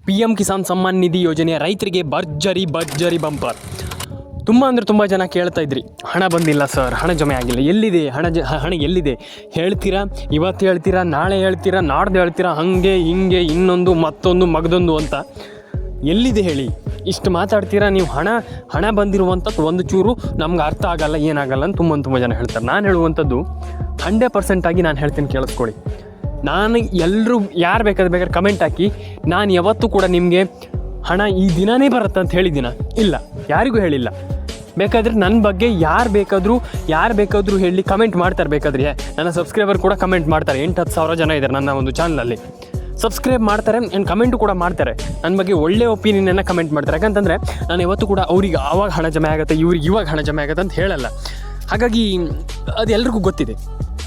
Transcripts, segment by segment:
PM Kisan Samman Nidhi ಯೋಜನೆಯ ರೈತರಿಗೆ ಭರ್ಜರಿ ಬಂಪರ್. ತುಂಬ ಅಂದರೆ ತುಂಬ ಜನ ಕೇಳ್ತಾ ಇದ್ರಿ, ಹಣ ಬಂದಿಲ್ಲ ಸರ್, ಹಣ ಜಮೆ ಆಗಿಲ್ಲ, ಎಲ್ಲಿದೆ ಹಣ ಎಲ್ಲಿದೆ ಹೇಳ್ತೀರಾ, ಇವತ್ತು ಹೇಳ್ತೀರಾ, ನಾಳೆ ಹೇಳ್ತೀರಾ, ನಾಡ್ದು ಹೇಳ್ತೀರಾ, ಹಾಗೆ ಹಿಂಗೆ ಇನ್ನೊಂದು ಮತ್ತೊಂದು ಮಗದೊಂದು ಅಂತ. ಎಲ್ಲಿದೆ ಹೇಳಿ? ಇಷ್ಟು ಮಾತಾಡ್ತೀರಾ ನೀವು. ಹಣ ಬಂದಿರುವಂಥದ್ದು ಒಂದು ಚೂರು ನಮ್ಗೆ ಅರ್ಥ ಆಗಲ್ಲ, ಏನಾಗಲ್ಲ ಅಂತ ತುಂಬ ಜನ ಹೇಳ್ತಾರೆ. ನಾನು ಹೇಳುವಂಥದ್ದು 100% ಆಗಿ ನಾನು ಹೇಳ್ತೀನಿ, ಕೇಳಿಸ್ಕೊಳ್ಳಿ. ನಾನು ಎಲ್ಲರೂ ಯಾರು ಬೇಕಾದ್ರೆ ಕಮೆಂಟ್ ಹಾಕಿ, ನಾನು ಯಾವತ್ತೂ ಕೂಡ ನಿಮಗೆ ಹಣ ಈ ದಿನವೇ ಬರುತ್ತೆ ಅಂತ ಹೇಳಿದ್ದೀನ? ಇಲ್ಲ, ಯಾರಿಗೂ ಹೇಳಿಲ್ಲ. ಬೇಕಾದರೆ ನನ್ನ ಬಗ್ಗೆ ಯಾರು ಬೇಕಾದರೂ ಹೇಳಿ ಕಮೆಂಟ್ ಮಾಡ್ತಾರೆ. ಬೇಕಾದ್ರೆ ನನ್ನ ಸಬ್ಸ್ಕ್ರೈಬರ್ ಕೂಡ ಕಮೆಂಟ್ ಮಾಡ್ತಾರೆ. 8-10 ಸಾವಿರ ಜನ ಇದ್ದಾರೆ ನನ್ನ ಒಂದು ಚಾನಲಲ್ಲಿ. ಸಬ್ಸ್ಕ್ರೈಬ್ ಮಾಡ್ತಾರೆ ಆ್ಯಂಡ್ ಕಮೆಂಟು ಕೂಡ ಮಾಡ್ತಾರೆ. ನನ್ನ ಬಗ್ಗೆ ಒಳ್ಳೆ ಒಪಿನಿಯನ್ನ ಕಮೆಂಟ್ ಮಾಡ್ತಾರೆ. ಯಾಕಂತಂದರೆ ನಾನು ಯಾವತ್ತೂ ಕೂಡ ಅವ್ರಿಗೆ ಆವಾಗ ಹಣ ಜಮೆ ಆಗುತ್ತೆ, ಇವ್ರಿಗೆ ಇವಾಗ ಹಣ ಜಮೆ ಆಗುತ್ತೆ ಅಂತ ಹೇಳಲ್ಲ. ಹಾಗಾಗಿ ಅದು ಎಲ್ರಿಗೂ ಗೊತ್ತಿದೆ.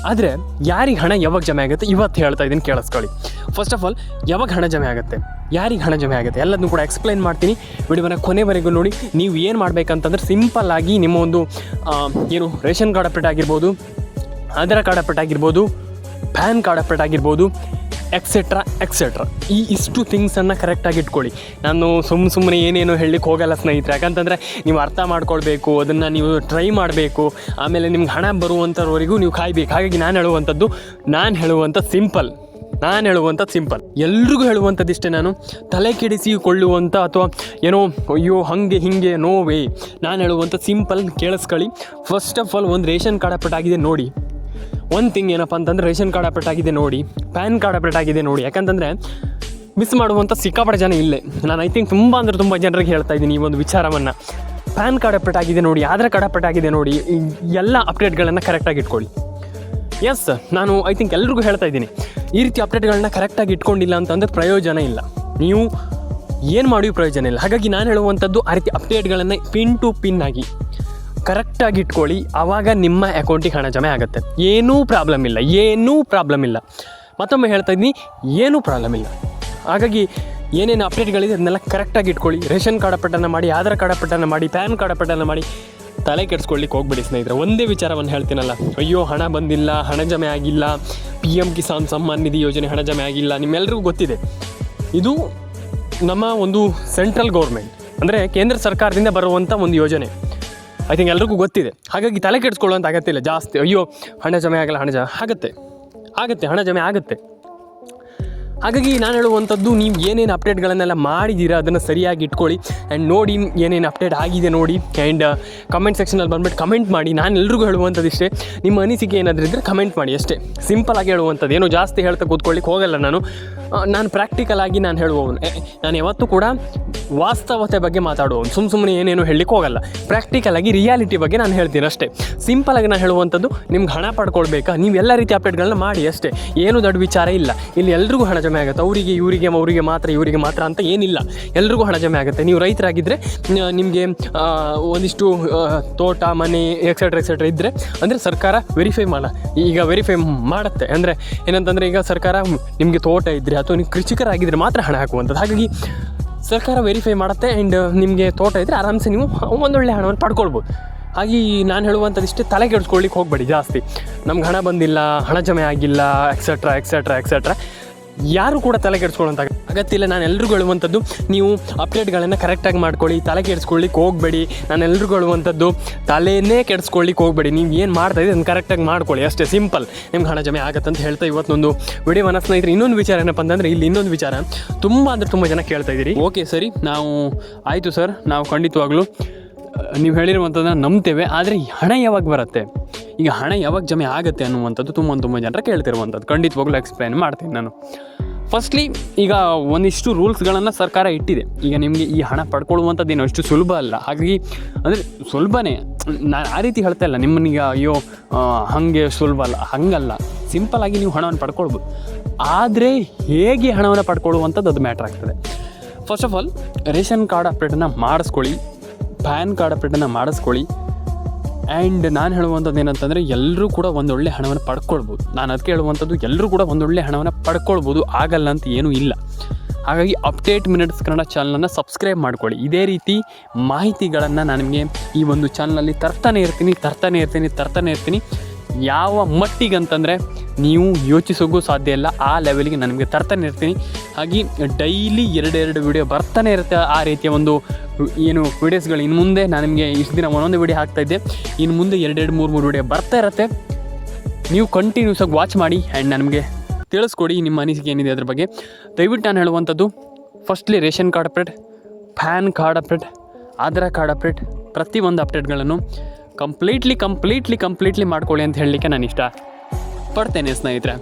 ಆದರೆ ಯಾರಿಗೆ ಹಣ ಯಾವಾಗ ಜಮೆ ಆಗುತ್ತೆ ಇವತ್ತು ಹೇಳ್ತಾ ಇದ್ದೀನಿ, ಕೇಳಿಸ್ಕೊಳ್ಳಿ. ಫಸ್ಟ್ ಆಫ್ ಆಲ್, ಯಾವಾಗ ಹಣ ಜಮೆ ಆಗುತ್ತೆ, ಯಾರಿಗೆ ಹಣ ಜಮೆ ಆಗುತ್ತೆ ಎಲ್ಲದನ್ನೂ ಕೂಡ ಎಕ್ಸ್ಪ್ಲೈನ್ ಮಾಡ್ತೀನಿ. ವಿಡಿಯೋನ ಕೊನೆವರೆಗೂ ನೋಡಿ. ನೀವು ಏನು ಮಾಡಬೇಕಂತಂದ್ರೆ ಸಿಂಪಲ್ಲಾಗಿ ನಿಮ್ಮ ಒಂದು ರೇಷನ್ ಕಾರ್ಡ್ ಅಪ್ಡೇಟ್ ಆಗಿರ್ಬೋದು, ಆಧಾರ್ ಕಾರ್ಡ್ ಅಪ್ಡೇಟ್ ಆಗಿರ್ಬೋದು, ಪ್ಯಾನ್ ಕಾರ್ಡ್ ಅಪ್ಡೇಟ್ ಆಗಿರ್ಬೋದು, ಎಕ್ಸೆಟ್ರಾ ಇಷ್ಟು ಥಿಂಗ್ಸನ್ನು ಕರೆಕ್ಟಾಗಿ ಇಟ್ಕೊಳ್ಳಿ. ನಾನು ಸುಮ್ಮನೆ ಏನೇನು ಹೇಳಲಿಕ್ಕೆ ಹೋಗಲ್ಲ ಸ್ನೇಹಿತರೆ. ಯಾಕಂತಂದರೆ ನೀವು ಅರ್ಥ ಮಾಡ್ಕೊಳ್ಬೇಕು, ಅದನ್ನು ನೀವು ಟ್ರೈ ಮಾಡಬೇಕು, ಆಮೇಲೆ ನಿಮ್ಗೆ ಹಣ ಬರುವಂಥವರೆಗೂ ನೀವು ಕಾಯಬೇಕು. ಹಾಗಾಗಿ ನಾನು ಹೇಳುವಂಥದ್ದು ಸಿಂಪಲ್. ಎಲ್ರಿಗೂ ಹೇಳುವಂಥದ್ದು ಇಷ್ಟೇ. ನಾನು ತಲೆ ಕೆಡಿಸಿಕೊಳ್ಳುವಂಥ ಅಥವಾ ಅಯ್ಯೋ ಹಾಗೆ ಹಿಂಗೆ ನೋವೇ. ನಾನು ಹೇಳುವಂಥ ಸಿಂಪಲ್, ಕೇಳಿಸ್ಕೊಳ್ಳಿ. ಫಸ್ಟ್ ಆಫ್ ಆಲ್, ಒಂದು ರೇಷನ್ ಕಾರ್ಡ್ ಅಪ್ಡೇಟ್ ಆಗಿದೆ ನೋಡಿ. ಒಂದು ಥಿಂಗ್ ಏನಪ್ಪ ಅಂತಂದರೆ, ರೇಷನ್ ಕಾರ್ಡ್ ಅಪ್ಡೇಟ್ ಆಗಿದೆ ನೋಡಿ, ಪ್ಯಾನ್ ಕಾರ್ಡ್ ಅಪ್ಡೇಟ್ ಆಗಿದೆ ನೋಡಿ. ಯಾಕಂತಂದರೆ ಮಿಸ್ ಮಾಡುವಂಥ ಸಿಕ್ಕಾಪಟ್ಟೆ ಜನ ಇಲ್ಲೇ. ನಾನು ತುಂಬ ಜನರಿಗೆ ಹೇಳ್ತಾ ಇದ್ದೀನಿ ಈ ಒಂದು ವಿಚಾರವನ್ನು. ಪ್ಯಾನ್ ಕಾರ್ಡ್ ಅಪ್ಡೇಟ್ ಆಗಿದೆ ನೋಡಿ, ಆಧಾರ್ ಕಾರ್ಡ್ ಅಪ್ಡೇಟ್ ಆಗಿದೆ ನೋಡಿ, ಎಲ್ಲ ಅಪ್ಡೇಟ್ಗಳನ್ನು ಕರೆಕ್ಟಾಗಿ ಇಟ್ಕೊಳ್ಳಿ. ಎಸ್, ನಾನು ಎಲ್ರಿಗೂ ಹೇಳ್ತಾ ಇದ್ದೀನಿ, ಈ ರೀತಿ ಅಪ್ಡೇಟ್ಗಳನ್ನ ಕರೆಕ್ಟಾಗಿ ಇಟ್ಕೊಂಡಿಲ್ಲ ಅಂತಂದರೆ ಪ್ರಯೋಜನ ಇಲ್ಲ. ನೀವು ಏನು ಮಾಡಿಯೂ ಪ್ರಯೋಜನ ಇಲ್ಲ. ಹಾಗಾಗಿ ನಾನು ಹೇಳುವಂಥದ್ದು, ಆ ರೀತಿ ಅಪ್ಡೇಟ್ಗಳನ್ನು ಪಿನ್ ಟು ಪಿನ್ ಆಗಿ ಕರೆಕ್ಟಾಗಿ ಇಟ್ಕೊಳ್ಳಿ. ಆವಾಗ ನಿಮ್ಮ ಅಕೌಂಟಿಗೆ ಹಣ ಜಮೆ ಆಗುತ್ತೆ. ಏನೂ ಪ್ರಾಬ್ಲಮ್ ಇಲ್ಲ. ಮತ್ತೊಮ್ಮೆ ಹೇಳ್ತಾ ಇದ್ದೀನಿ, ಏನೂ ಪ್ರಾಬ್ಲಮ್ ಇಲ್ಲ. ಹಾಗಾಗಿ ಏನೇನು ಅಪ್ಡೇಟ್ಗಳಿದೆ ಅದನ್ನೆಲ್ಲ ಕರೆಕ್ಟಾಗಿ ಇಟ್ಕೊಳ್ಳಿ. ರೇಷನ್ ಕಾರ್ಡ್ ಅಪ್ಡೇಟನ್ನು ಮಾಡಿ, ಆಧಾರ್ ಕಾರ್ಡ್ ಅಪ್ಡೇಟನ್ನು ಮಾಡಿ, ಪ್ಯಾನ್ ಕಾರ್ಡ್ ಅಪ್ಡೇಟನ್ನು ಮಾಡಿ. ತಲೆ ಕೆಡಿಸ್ಕೊಳ್ಳಿಕ್ಕೆ ಹೋಗ್ಬಿಡಿ ಸ್ನೇಹಿತರೆ. ಒಂದೇ ವಿಚಾರವನ್ನು ಹೇಳ್ತೀನಲ್ಲ, ಅಯ್ಯೋ ಹಣ ಬಂದಿಲ್ಲ, ಹಣ ಜಮೆ ಆಗಿಲ್ಲ, PM ಕಿಸಾನ್ ಸಮ್ಮಾನ್ ನಿಧಿ ಯೋಜನೆ ಹಣ ಜಮೆ ಆಗಿಲ್ಲ. ನಿಮ್ಮೆಲ್ಲರಿಗೂ ಗೊತ್ತಿದೆ, ಇದು ನಮ್ಮ ಒಂದು ಸೆಂಟ್ರಲ್ ಗೌರ್ಮೆಂಟ್ ಅಂದರೆ ಕೇಂದ್ರ ಸರ್ಕಾರದಿಂದ ಬರುವಂಥ ಒಂದು ಯೋಜನೆ. ಎಲ್ರಿಗೂ ಗೊತ್ತಿದೆ. ಹಾಗಾಗಿ ತಲೆ ಕೆಡಿಸ್ಕೊಳ್ಳುವಂಥ ಅಗತ್ಯ ಇಲ್ಲ ಜಾಸ್ತಿ. ಅಯ್ಯೋ ಹಣ ಜಮೆ ಆಗಲ್ಲ, ಹಣ ಜಮೆ ಆಗುತ್ತೆ. ಹಾಗಾಗಿ ನಾನು ಹೇಳುವಂಥದ್ದು, ನೀವು ಏನೇನು ಅಪ್ಡೇಟ್ಗಳನ್ನೆಲ್ಲ ಮಾಡಿದ್ದೀರಾ ಅದನ್ನು ಸರಿಯಾಗಿ ಇಟ್ಕೊಳ್ಳಿ. ಆ್ಯಂಡ್ ನೋಡಿ, ಏನೇನು ಅಪ್ಡೇಟ್ ಆಗಿದೆ ನೋಡಿ. ಆ್ಯಂಡ್ ಕಮೆಂಟ್ ಸೆಕ್ಷನಲ್ಲಿ ಬಂದುಬಿಟ್ಟು ಕಮೆಂಟ್ ಮಾಡಿ. ನಾನು ಎಲ್ರಿಗೂ ಹೇಳುವಂಥದ್ದು ಇಷ್ಟೇ, ನಿಮ್ಮ ಅನಿಸಿಕೆ ಏನಾದರೂ ಇದ್ದರೆ ಕಮೆಂಟ್ ಮಾಡಿ ಅಷ್ಟೇ. ಸಿಂಪಲಾಗಿ ಹೇಳುವಂಥದ್ದು, ಏನೋ ಜಾಸ್ತಿ ಹೇಳ್ತಾ ಕೂತ್ಕೊಳ್ಳಿಕ್ಕೆ ಹೋಗಲ್ಲ. ನಾನು ಪ್ರಾಕ್ಟಿಕಲ್ ಆಗಿ ನಾನು ಹೇಳುವವನು. ನಾನು ಯಾವತ್ತೂ ಕೂಡ ವಾಸ್ತವತೆ ಬಗ್ಗೆ ಮಾತಾಡುವವನು. ಸುಮ್ಮನೆ ಏನೇನು ಹೇಳಲಿಕ್ಕೆ ಹೋಗಲ್ಲ. ಪ್ರಾಕ್ಟಿಕಲಾಗಿ ರಿಯಾಲಿಟಿ ಬಗ್ಗೆ ನಾನು ಹೇಳ್ತೀನಿ ಅಷ್ಟೇ. ಸಿಂಪಲಾಗಿ ನಾನು ಹೇಳುವಂಥದ್ದು, ನಿಮ್ಗೆ ಹಣ ಪಡ್ಕೊಳ್ಬೇಕಾ, ನೀವು ಎಲ್ಲ ರೀತಿ ಅಪ್ಡೇಟ್ಗಳನ್ನ ಮಾಡಿ ಅಷ್ಟೇ. ಏನು ದೊಡ್ಡ ವಿಚಾರ ಇಲ್ಲ. ಇಲ್ಲಿ ಎಲ್ರಿಗೂ ಹಣ ಜಮೆ ಆಗುತ್ತೆ. ಅವರಿಗೆ ಮಾತ್ರ ಅಂತ ಏನಿಲ್ಲ. ಎಲ್ರಿಗೂ ಹಣ ಜಮೆ ಆಗುತ್ತೆ. ನೀವು ರೈತರಾಗಿದ್ದರೆ ನಿಮಗೆ ಒಂದಿಷ್ಟು ತೋಟ, ಮನೆ ಎಕ್ಸೆಟ್ರಾ ಇದ್ದರೆ ಅಂದರೆ ಸರ್ಕಾರ ವೆರಿಫೈ ಮಾಡುತ್ತೆ. ಅಂದರೆ ಏನಂತಂದರೆ, ಈಗ ಸರ್ಕಾರ ನಿಮಗೆ ತೋಟ ಇದ್ದರೆ ಅಥವಾ ನೀವು ಕೃಷಿಕರಾಗಿದ್ದರೆ ಮಾತ್ರ ಹಣ ಹಾಕುವಂಥದ್ದು. ಹಾಗಾಗಿ ಸರ್ಕಾರ ವೆರಿಫೈ ಮಾಡುತ್ತೆ. ಆ್ಯಂಡ್ ನಿಮಗೆ ತೋಟ ಇದ್ದರೆ ಆರಾಮ್ಸೆ ನೀವು ಒಂದೊಳ್ಳೆ ಹಣವನ್ನು ಪಡ್ಕೊಳ್ಬೋದು. ಹಾಗೆ ನಾನು ಹೇಳುವಂಥದ್ದು ಇಷ್ಟೇ, ತಲೆ ಕೆಡಿಸ್ಕೊಳ್ಳಿಕ್ಕೆ ಹೋಗಬೇಡಿ ಜಾಸ್ತಿ. ನಮ್ಗೆ ಹಣ ಬಂದಿಲ್ಲ, ಹಣ ಜಮೆ ಆಗಿಲ್ಲ, ಎಕ್ಸೆಟ್ರಾ ಯಾರು ಕೂಡ ತಲೆ ಕೆಡಿಸ್ಕೊಳ್ಳೋಂಥ ಅಗತ್ಯ ಇಲ್ಲ. ನಾನು ಎಲ್ರಿಗೂ ಹೇಳುವಂಥದ್ದು, ನೀವು ಅಪ್ಡೇಟ್ಗಳನ್ನು ಕರೆಕ್ಟಾಗಿ ಮಾಡ್ಕೊಳ್ಳಿ. ತಲೆ ಕೆಡಿಸ್ಕೊಳ್ಳಿಕ್ಕೆ ಹೋಗಬೇಡಿ. ನಾನು ಎಲ್ರಿಗೂ ಹೇಳುವಂಥದ್ದು, ತಲೆನೇ ಕೆಡಿಸ್ಕೊಳ್ಳಿಕ್ಕೆ ಹೋಗಬೇಡಿ. ನೀವು ಏನು ಮಾಡ್ತಾಯಿದ್ದೀರಿ ಅದನ್ನು ಕರೆಕ್ಟಾಗಿ ಮಾಡ್ಕೊಳ್ಳಿ ಅಷ್ಟೇ. ಸಿಂಪಲ್, ನಿಮ್ಗೆ ಹಣ ಜಮೆ ಆಗುತ್ತೆ ಅಂತ ಹೇಳ್ತಾ ಇವತ್ತೊಂದು ವಿಡಿಯೋವನ್ನು ಸ್ನೇಹಿತರೆ. ಇನ್ನೊಂದು ವಿಚಾರ ಏನಪ್ಪ ಅಂತಂದರೆ, ಇಲ್ಲಿ ಇನ್ನೊಂದು ವಿಚಾರ ತುಂಬ ಜನ ಕೇಳ್ತಾ ಇದ್ದೀರಿ. ಓಕೆ ಸರಿ, ಆಯಿತು ಸರ್, ನಾವು ಖಂಡಿತವಾಗ್ಲೂ ನೀವು ಹೇಳಿರುವಂಥದ್ದನ್ನು ನಂಬ್ತೇವೆ. ಆದರೆ ಹಣ ಯಾವಾಗ ಬರುತ್ತೆ, ಈಗ ಹಣ ಯಾವಾಗ ಜಮೆ ಆಗುತ್ತೆ ಅನ್ನುವಂಥದ್ದು ತುಂಬ ಜನರ ಕೇಳ್ತಿರುವಂಥದ್ದು. ಖಂಡಿತವಾಗ್ಲೂ ಎಕ್ಸ್ಪ್ಲೈನ್ ಮಾಡ್ತೀನಿ ನಾನು. ಫಸ್ಟ್ಲಿ, ಈಗ ಒಂದಿಷ್ಟು ರೂಲ್ಸ್ಗಳನ್ನು ಸರ್ಕಾರ ಇಟ್ಟಿದೆ. ಈಗ ನಿಮಗೆ ಈ ಹಣ ಪಡ್ಕೊಳ್ಳುವಂಥದ್ದು ಅಷ್ಟು ಸುಲಭ ಅಲ್ಲ. ಹಾಗಾಗಿ ಅಂದರೆ ಸುಲಭನೇ, ನಾನು ಆ ರೀತಿ ಹೇಳ್ತಾ ಇಲ್ಲ ನಿಮ್ಮನ್ನೀಗ ಅಯ್ಯೋ ಹಾಗೆ ಸುಲಭ ಅಲ್ಲ, ಹಂಗಲ್ಲ. ಸಿಂಪಲ್ಲಾಗಿ ನೀವು ಹಣವನ್ನು ಪಡ್ಕೊಳ್ಬೋದು. ಆದರೆ ಹೇಗೆ ಹಣವನ್ನು ಪಡ್ಕೊಳ್ಳುವಂಥದ್ದು ಅದು ಮ್ಯಾಟ್ರ್ ಆಗ್ತದೆ. First of all, ration card ಅಪ್ಡೇಟನ್ನು ಮಾಡಿಸ್ಕೊಳ್ಳಿ, ಪ್ಯಾನ್ ಕಾರ್ಡ್ ಅಪ್ಡೇಟನ್ನು ಮಾಡಿಸ್ಕೊಳ್ಳಿ. ಆ್ಯಂಡ್ ನಾನು ಹೇಳುವಂಥದ್ದು ಏನಂತಂದರೆ, ಎಲ್ಲರೂ ಕೂಡ ಒಂದೊಳ್ಳೆ ಹಣವನ್ನು ಪಡ್ಕೊಳ್ಬೋದು. ನಾನು ಅದಕ್ಕೆ ಹೇಳುವಂಥದ್ದು, ಎಲ್ಲರೂ ಕೂಡ ಒಂದೊಳ್ಳೆ ಹಣವನ್ನು ಪಡ್ಕೊಳ್ಬೋದು, ಆಗಲ್ಲ ಅಂತ ಏನೂ ಇಲ್ಲ. ಹಾಗಾಗಿ ಅಪ್ಡೇಟ್ ಮಿನಿಟ್ಸ್ ಕನ್ನಡ ಚಾನಲನ್ನು ಸಬ್ಸ್ಕ್ರೈಬ್ ಮಾಡ್ಕೊಳ್ಳಿ. ಇದೇ ರೀತಿ ಮಾಹಿತಿಗಳನ್ನು ನಾನು ನಿಮಗೆ ಈ ಒಂದು ಚಾನಲಲ್ಲಿ ತರ್ತಾನೆ ಇರ್ತೀನಿ. ಯಾವ ಮಟ್ಟಿಗೆ ಅಂತಂದರೆ ನೀವು ಯೋಚಿಸೋಕ್ಕೂ ಸಾಧ್ಯ ಇಲ್ಲ, ಆ ಲೆವೆಲ್ಗೆ ನಾನು ನಿಮಗೆ ತರ್ತಾನೆ ಇರ್ತೀನಿ. ಹಾಗೆ ಡೈಲಿ 2 ವೀಡಿಯೋ ಬರ್ತಾನೆ ಇರುತ್ತೆ. ಆ ರೀತಿಯ ಒಂದು ಏನು ವೀಡಿಯೋಸ್ಗಳು ಇನ್ನು ಮುಂದೆ ನಾನು ನಿಮಗೆ ಇಷ್ಟು ದಿನ ಒಂದೊಂದು ವೀಡಿಯೋ ಹಾಕ್ತಾಯಿದ್ದೆ, ಇನ್ನು ಮುಂದೆ 2-3 ವೀಡಿಯೋ ಬರ್ತಾ ಇರುತ್ತೆ. ನೀವು ಕಂಟಿನ್ಯೂಸ್ ಆಗಿ ವಾಚ್ ಮಾಡಿ ಆ್ಯಂಡ್ ನನಗೆ ತಿಳಿಸ್ಕೊಡಿ ನಿಮ್ಮ ಅನಿಸಿಕೆ ಏನಿದೆ ಅದ್ರ ಬಗ್ಗೆ. ದಯವಿಟ್ಟು ನಾನು ಹೇಳುವಂಥದ್ದು, firstly ration card update, PAN card update, Aadhaar card update, ಪ್ರತಿಯೊಂದು ಅಪ್ಡೇಟ್ಗಳನ್ನು ಕಂಪ್ಲೀಟ್ಲಿ ಮಾಡ್ಕೊಳ್ಳಿ ಅಂತ ಹೇಳಲಿಕ್ಕೆ ನಾನು ಇಷ್ಟ ಪಡ್ತೇನೆ ಸ್ನೇಹಿತರೆ.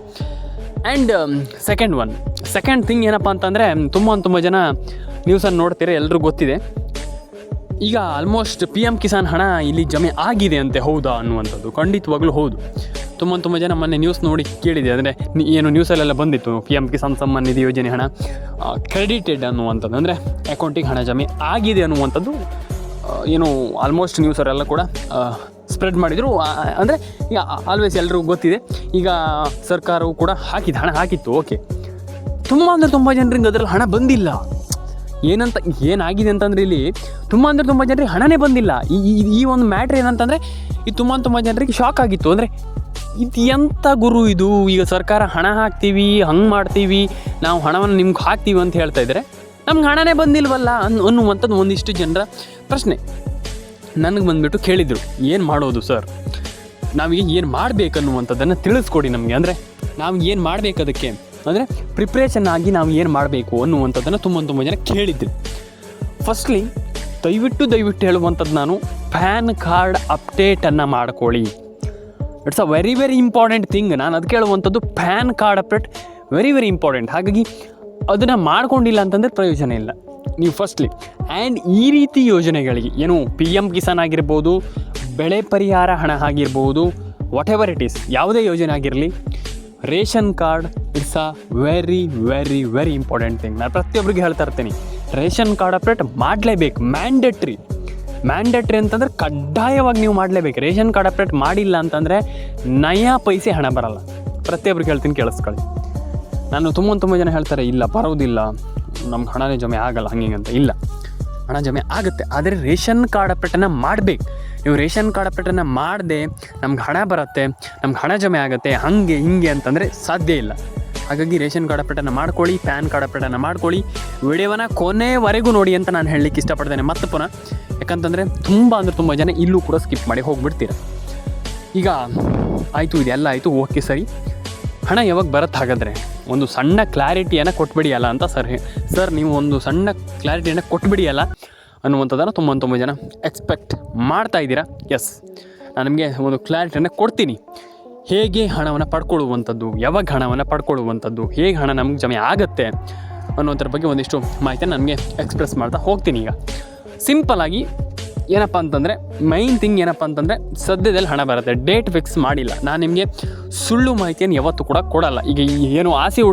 ಆ್ಯಂಡ್ ಸೆಕೆಂಡ್ ಥಿಂಗ್ ಏನಪ್ಪ ಅಂತಂದರೆ, ತುಂಬ ಜನ ನ್ಯೂಸನ್ನು ನೋಡ್ತೀರ, ಎಲ್ಲರಿಗೂ ಗೊತ್ತಿದೆ. ಈಗ ಆಲ್ಮೋಸ್ಟ್ PM ಕಿಸಾನ್ ಹಣ ಇಲ್ಲಿ ಜಮೆ ಆಗಿದೆ ಅಂತೆ, ಹೌದಾ ಅನ್ನುವಂಥದ್ದು ಖಂಡಿತವಾಗ್ಲೂ ಹೌದು. ತುಂಬ ಜನ ಮೊನ್ನೆ ನ್ಯೂಸ್ ನೋಡಿ ಕೇಳಿದೆ, ಅಂದರೆ ಏನು ನ್ಯೂಸಲ್ಲೆಲ್ಲ ಬಂದಿತ್ತು, PM ಕಿಸಾನ್ ಸಮ್ಮಾನ್ ನಿಧಿ ಯೋಜನೆ ಹಣ ಕ್ರೆಡಿಟೆಡ್ ಅನ್ನುವಂಥದ್ದು, ಅಂದರೆ ಅಕೌಂಟಿಗೆ ಹಣ ಜಮೆ ಆಗಿದೆ ಅನ್ನುವಂಥದ್ದು ಏನು ಆಲ್ಮೋಸ್ಟ್ ನ್ಯೂಸರೆಲ್ಲ ಕೂಡ ಸ್ಪ್ರೆಡ್ ಮಾಡಿದರು. ಅಂದರೆ ಈಗ ಆಲ್ವೇಸ್ ಎಲ್ರಿಗೂ ಗೊತ್ತಿದೆ. ಈಗ ಸರ್ಕಾರವು ಕೂಡ ಹಣ ಹಾಕಿತ್ತು, ಓಕೆ. ತುಂಬ ಜನರಿಗೆ ಅದರಲ್ಲಿ ಹಣ ಬಂದಿಲ್ಲ. ಏನಾಗಿದೆ ಅಂತಂದರೆ ಇಲ್ಲಿ ತುಂಬ ಜನರಿಗೆ ಹಣನೇ ಬಂದಿಲ್ಲ. ಈ ಒಂದು ಮ್ಯಾಟ್ರ್ ಏನಂತಂದರೆ, ಈ ತುಂಬ ಜನರಿಗೆ ಶಾಕ್ ಆಗಿತ್ತು. ಅಂದರೆ ಇದು ಎಂಥ ಗುರು ಇದು, ಈಗ ಸರ್ಕಾರ ಹಣ ಹಾಕ್ತೀವಿ, ಹಂಗೆ ಮಾಡ್ತೀವಿ, ನಾವು ಹಣವನ್ನು ನಿಮ್ಗೆ ಹಾಕ್ತೀವಿ ಅಂತ ಹೇಳ್ತಾ ಇದ್ದಾರೆ, ನಮ್ಗೆ ಹಣನೇ ಬಂದಿಲ್ವಲ್ಲ ಅನ್ನುವಂಥದ್ದು ಒಂದಿಷ್ಟು ಜನರ ಪ್ರಶ್ನೆ. ನನಗೆ ಬಂದುಬಿಟ್ಟು ಕೇಳಿದರು, ಏನು ಮಾಡೋದು ಸರ್, ನಾವೀಗ ಏನು ಮಾಡಬೇಕನ್ನುವಂಥದ್ದನ್ನು ತಿಳಿಸ್ಕೊಡಿ ನಮಗೆ. ಅಂದರೆ ನಾವು ಏನು ಮಾಡಬೇಕು, ಅದಕ್ಕೆ ಅಂದರೆ ಪ್ರಿಪ್ರೇಷನ್ ಆಗಿ ನಾವು ಏನು ಮಾಡಬೇಕು ಅನ್ನುವಂಥದ್ದನ್ನು ತುಂಬ ಜನ ಕೇಳಿದ್ರು. ಫಸ್ಟ್ಲಿ ದಯವಿಟ್ಟು ಹೇಳುವಂಥದ್ದು ನಾನು, ಪ್ಯಾನ್ ಕಾರ್ಡ್ ಅಪ್ಡೇಟನ್ನು ಮಾಡ್ಕೊಳ್ಳಿ. It's a very important thing. ನಾನು ಅದಕ್ಕೆ ಹೇಳುವಂಥದ್ದು, PAN card update very important. ಹಾಗಾಗಿ ಅದನ್ನು ಮಾಡ್ಕೊಂಡಿಲ್ಲ ಅಂತಂದರೆ ಪ್ರಯೋಜನ ಇಲ್ಲ. ನೀವು ಫಸ್ಟ್ಲಿ ಆ್ಯಂಡ್ ಈ ರೀತಿ ಯೋಜನೆಗಳಿಗೆ ಏನು PM ಕಿಸಾನ್ ಆಗಿರ್ಬೋದು, ಬೆಳೆ ಪರಿಹಾರ ಹಣ ಆಗಿರ್ಬೋದು, ವಾಟ್ ಎವರ್ ಇಟ್ ಈಸ್, ಯಾವುದೇ ಯೋಜನೆ ಆಗಿರಲಿ, ration card it's a very important thing. ನಾನು ಪ್ರತಿಯೊಬ್ಬರಿಗೆ ಹೇಳ್ತಾ ಇರ್ತೀನಿ, ರೇಷನ್ ಕಾರ್ಡ್ ಅಪ್ಡೇಟ್ ಮಾಡಲೇಬೇಕು. ಮ್ಯಾಂಡೇಟ್ರಿ ಅಂತಂದರೆ ಕಡ್ಡಾಯವಾಗಿ ನೀವು ಮಾಡಲೇಬೇಕು. ರೇಷನ್ ಕಾರ್ಡ್ ಅಪ್ಡೇಟ್ ಮಾಡಿಲ್ಲ ಅಂತಂದರೆ ನಯಾ ಪೈಸೆ ಹಣ ಬರಲ್ಲ. ಪ್ರತಿಯೊಬ್ಬರಿಗೆ ಹೇಳ್ತೀನಿ, ಕೇಳಿಸ್ಕೊಳ್ಳಿ. ನಾನು ತುಂಬ ಜನ ಹೇಳ್ತಾರೆ, ಇಲ್ಲ ಬರೋದಿಲ್ಲ, ನಮ್ಗೆ ಹಣನೇ ಜಮೆ ಆಗಲ್ಲ ಹಂಗೆ ಅಂತ. ಇಲ್ಲ, ಹಣ ಜಮೆ ಆಗುತ್ತೆ, ಆದರೆ ರೇಷನ್ ಕಾರ್ಡ್ ಅಪ್ಡೇಟನ್ನು ಮಾಡಬೇಕು. ನೀವು ರೇಷನ್ ಕಾರ್ಡ್ ಅಪ್ಡೇಟನ್ನು ಮಾಡದೆ ನಮ್ಗೆ ಹಣ ಬರುತ್ತೆ, ನಮ್ಗೆ ಹಣ ಜಮೆ ಆಗುತ್ತೆ, ಹಾಗೆ ಹಿಂಗೆ ಅಂತಂದರೆ ಸಾಧ್ಯ ಇಲ್ಲ. ಹಾಗಾಗಿ ರೇಷನ್ ಕಾರ್ಡ್ ಅಪ್ಡೇಟನ್ನು ಮಾಡ್ಕೊಳ್ಳಿ, ಪ್ಯಾನ್ ಕಾರ್ಡ್ ಅಪ್ಡೇಟನ್ನು ಮಾಡ್ಕೊಳ್ಳಿ. ವಿಡಿಯೋವನ್ನು ಕೊನೆವರೆಗೂ ನೋಡಿ ಅಂತ ನಾನು ಹೇಳಲಿಕ್ಕೆ ಇಷ್ಟಪಡ್ತೇನೆ ಮತ್ತೆ ಪುನಃ. ಯಾಕಂತಂದರೆ ತುಂಬ ಜನ ಇಲ್ಲೂ ಕೂಡ ಸ್ಕಿಪ್ ಮಾಡಿ ಹೋಗಿಬಿಡ್ತೀರ. ಈಗ ಆಯಿತು, ಇದೆಲ್ಲ ಆಯಿತು, ಓಕೆ ಸರಿ, ಹಣ ಯಾವಾಗ ಬರುತ್ತೆ ಹಾಗಾದರೆ ಒಂದು ಸಣ್ಣ ಕ್ಲಾರಿಟಿಯನ್ನು ಕೊಟ್ಬಿಡಿಯಲ್ಲ ಅಂತ ಸರ್ ನೀವು ಒಂದು ಸಣ್ಣ ಕ್ಲಾರಿಟಿಯನ್ನು ಕೊಟ್ಬಿಡಿಯಲ್ಲ ಅನ್ನುವಂಥದ್ದನ್ನು ತುಂಬ ಜನ ಎಕ್ಸ್ಪೆಕ್ಟ್ ಮಾಡ್ತಾ ಇದ್ದೀರಾ. ಎಸ್, ನಾನು ನಿಮಗೆ ಒಂದು ಕ್ಲಾರಿಟಿಯನ್ನು ಕೊಡ್ತೀನಿ. ಹೇಗೆ ಹಣವನ್ನು ಪಡ್ಕೊಳ್ಳುವಂಥದ್ದು, ಯಾವಾಗ ಹಣವನ್ನು ಪಡ್ಕೊಳ್ಳುವಂಥದ್ದು, ಹೇಗೆ ಹಣ ನಮ್ಗೆ ಜಮೆ ಆಗುತ್ತೆ ಅನ್ನೋದ್ರ ಬಗ್ಗೆ ಒಂದಿಷ್ಟು ಮಾಹಿತಿಯನ್ನು ನನಗೆ ಎಕ್ಸ್ಪ್ರೆಸ್ ಮಾಡ್ತಾ ಹೋಗ್ತೀನಿ. ಈಗ ಸಿಂಪಲ್ಲಾಗಿ ಏನಪ್ಪ ಅಂತಂದರೆ, ಮೈನ್ ಥಿಂಗ್ ಏನಪ್ಪ ಅಂತಂದರೆ, ಸದ್ಯದಲ್ಲಿ ಹಣ ಬರುತ್ತೆ, ಡೇಟ್ ಫಿಕ್ಸ್ ಮಾಡಿಲ್ಲ. ನಾನು ನಿಮಗೆ ಸುಳ್ಳು ಮಾಹಿತಿಯನ್ನು ಯಾವತ್ತೂ ಕೂಡ ಕೊಡಲ್ಲ. ಈಗ ಏನು ಆಸೆ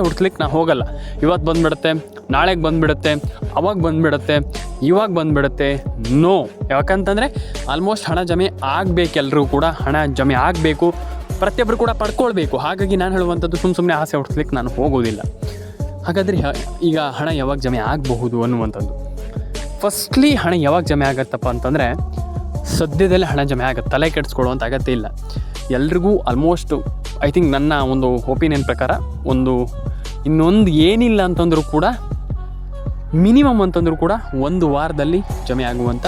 ಹುಡ್ಸ್ಲಿಕ್ಕೆ ನಾನು ಹೋಗಲ್ಲ. ಇವತ್ತು ಬಂದುಬಿಡುತ್ತೆ, ನಾಳೆಗೆ ಬಂದುಬಿಡುತ್ತೆ, ಅವಾಗ ಬಂದುಬಿಡುತ್ತೆ, ಇವಾಗ ಬಂದುಬಿಡುತ್ತೆ, ನೋ. ಯಾಕಂತಂದರೆ ಆಲ್ಮೋಸ್ಟ್ ಹಣ ಜಮೆ ಆಗಬೇಕು, ಎಲ್ಲರೂ ಕೂಡ ಹಣ ಜಮೆ ಆಗಬೇಕು, ಪ್ರತಿಯೊಬ್ಬರು ಕೂಡ ಪಡ್ಕೊಳ್ಬೇಕು. ಹಾಗಾಗಿ ನಾನು ಹೇಳುವಂಥದ್ದು ಸುಮ್ಮನೆ ಆಸೆ ಹುಡ್ಸ್ಲಿಕ್ಕೆ ನಾನು ಹೋಗೋದಿಲ್ಲ. ಹಾಗಾದರೆ ಈಗ ಹಣ ಯಾವಾಗ ಜಮೆ ಆಗಬಹುದು ಅನ್ನುವಂಥದ್ದು, ಫಸ್ಟ್ಲಿ ಹಣ ಯಾವಾಗ ಜಮೆ ಆಗುತ್ತಪ್ಪ ಅಂತಂದರೆ, ಸದ್ಯದಲ್ಲೇ ಹಣ ಜಮೆ ಆಗುತ್ತೆ, ತಲೆ ಕೆಡಿಸ್ಕೊಳ್ಳುವಂಥ ಅಗತ್ಯ ಇಲ್ಲ. ಎಲ್ರಿಗೂ ಆಲ್ಮೋಸ್ಟ್ ಐ ಥಿಂಕ್ ನನ್ನ ಒಂದು ಒಪಿನಿಯನ್ ಪ್ರಕಾರ ಇನ್ನೊಂದು ಏನಿಲ್ಲ ಅಂತಂದರೂ ಕೂಡ ಮಿನಿಮಮ್ ಅಂತಂದರೂ ಕೂಡ 1 ವಾರದಲ್ಲಿ ಜಮೆ ಆಗುವಂಥ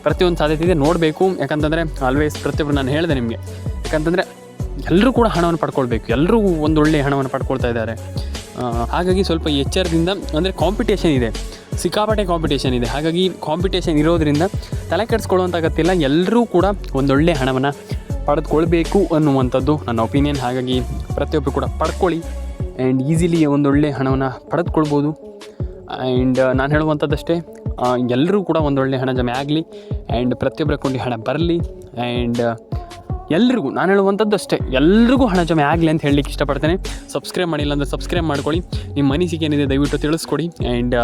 ಪ್ರತಿಯೊಂದು ಸಾಧ್ಯತೆ ಇದೆ. ನೋಡಬೇಕು. ಯಾಕಂತಂದರೆ ಆಲ್ವೇಸ್ ಪ್ರತಿಯೊಬ್ಬರು ನಾನು ಹೇಳಿದೆ ನಿಮಗೆ, ಯಾಕಂತಂದರೆ ಎಲ್ಲರೂ ಕೂಡ ಹಣವನ್ನು ಪಡ್ಕೊಳ್ಬೇಕು, ಎಲ್ಲರೂ ಒಂದು ಒಳ್ಳೆಯ ಹಣವನ್ನು ಪಡ್ಕೊಳ್ತಾ ಇದ್ದಾರೆ. ಹಾಗಾಗಿ ಸ್ವಲ್ಪ ಎಚ್ಚರದಿಂದ, ಅಂದರೆ ಕಾಂಪಿಟೇಷನ್ ಇದೆ, ಸಿಕ್ಕಾಪಟ್ಟೆ ಕಾಂಪಿಟೇಷನ್ ಇದೆ. ಹಾಗಾಗಿ ಕಾಂಪಿಟೇಷನ್ ಇರೋದರಿಂದ ತಲೆ ಕೆಡಿಸ್ಕೊಳ್ಳುವಂಥ ಅಗತ್ಯ ಇಲ್ಲ. ಎಲ್ಲರೂ ಕೂಡ ಒಂದೊಳ್ಳೆ ಹಣವನ್ನು ಪಡೆದುಕೊಳ್ಬೇಕು ಅನ್ನುವಂಥದ್ದು ನನ್ನ ಒಪಿನಿಯನ್. ಹಾಗಾಗಿ ಪ್ರತಿಯೊಬ್ಬರು ಕೂಡ ಪಡ್ಕೊಳ್ಳಿ ಆ್ಯಂಡ್ ಈಸಿಲಿ ಒಂದೊಳ್ಳೆ ಹಣವನ್ನು ಪಡೆದುಕೊಳ್ಬೋದು. ಆ್ಯಂಡ್ ನಾನು ಹೇಳುವಂಥದ್ದಷ್ಟೇ, ಎಲ್ಲರೂ ಕೂಡ ಒಂದೊಳ್ಳೆ ಹಣ ಜಮೆ ಆಗಲಿ ಆ್ಯಂಡ್ ಪ್ರತಿಯೊಬ್ಬರ ಅಕೌಂಟಿಗೆ ಹಣ ಬರಲಿ. ಆ್ಯಂಡ್ ಎಲ್ರಿಗೂ ನಾನು ಹೇಳುವಂಥದ್ದು ಅಷ್ಟೇ, ಎಲ್ರಿಗೂ ಹಣ ಜಮೆ ಆಗಲಿ ಅಂತ ಹೇಳಲಿಕ್ಕೆ ಇಷ್ಟಪಡ್ತೇನೆ. ಸಬ್ಸ್ಕ್ರೈಬ್ ಮಾಡಿಲ್ಲ ಅಂದರೆ ಸಬ್ಸ್ಕ್ರೈಬ್ ಮಾಡ್ಕೊಳ್ಳಿ. ನಿಮ್ಮ ಅನಿಸಿಕೆ ಏನಿದೆ ದಯವಿಟ್ಟು ತಿಳಿಸ್ಕೊಡಿ. ಆ್ಯಂಡ್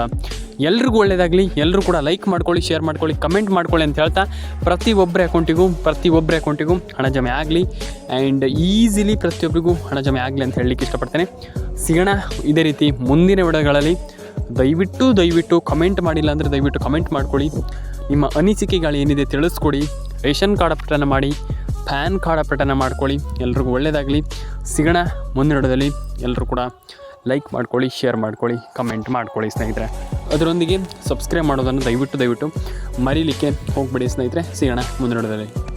ಎಲ್ರಿಗೂ ಒಳ್ಳೆಯದಾಗಲಿ. ಎಲ್ಲರೂ ಕೂಡ ಲೈಕ್ ಮಾಡ್ಕೊಳ್ಳಿ, ಶೇರ್ ಮಾಡ್ಕೊಳ್ಳಿ, ಕಮೆಂಟ್ ಮಾಡ್ಕೊಳ್ಳಿ ಅಂತ ಹೇಳ್ತಾ, ಪ್ರತಿಯೊಬ್ಬರ ಅಕೌಂಟಿಗೂ ಹಣ ಜಮೆ ಆಗಲಿ ಆ್ಯಂಡ್ ಈಸಿಲಿ ಪ್ರತಿಯೊಬ್ಬರಿಗೂ ಹಣ ಜಮೆ ಆಗಲಿ ಅಂತ ಹೇಳಲಿಕ್ಕೆ ಇಷ್ಟಪಡ್ತೇನೆ. ಸಿಗೋಣ ಇದೇ ರೀತಿ ಮುಂದಿನ ವಿಡಿಯೋಗಳಲ್ಲಿ. ದಯವಿಟ್ಟು ಕಮೆಂಟ್ ಮಾಡಿಲ್ಲ ಅಂದರೆ ದಯವಿಟ್ಟು ಕಮೆಂಟ್ ಮಾಡ್ಕೊಳ್ಳಿ. ನಿಮ್ಮ ಅನಿಸಿಕೆಗಳು ಏನಿದೆ ತಿಳಿಸ್ಕೊಡಿ. ರೇಷನ್ ಕಾರ್ಡ್ ಅಪ್ಡೇಟನ್ನು ಮಾಡಿ, ಪ್ಯಾನ್ ಕಾರ್ಡ್ ಅಪ್ಡೇಟನ್ನು ಮಾಡ್ಕೊಳ್ಳಿ. ಎಲ್ರಿಗೂ ಒಳ್ಳೆಯದಾಗಲಿ. ಸಿಗೋಣ ಮುಂದಿನ ವಿಡಿಯೋದಲ್ಲಿ. ಎಲ್ಲರೂ ಕೂಡ ಲೈಕ್ ಮಾಡ್ಕೊಳ್ಳಿ, ಶೇರ್ ಮಾಡ್ಕೊಳ್ಳಿ, ಕಮೆಂಟ್ ಮಾಡ್ಕೊಳ್ಳಿ ಸ್ನೇಹಿತರೆ. ಅದರೊಂದಿಗೆ ಸಬ್ಸ್ಕ್ರೈಬ್ ಮಾಡೋದನ್ನು ದಯವಿಟ್ಟು ಮರೀಲಿಕ್ಕೆ ಹೋಗ್ಬಿಡಿ ಸ್ನೇಹಿತರೆ. ಸಿಗೋಣ ಮುಂದಿನ ವಿಡಿಯೋದಲ್ಲಿ.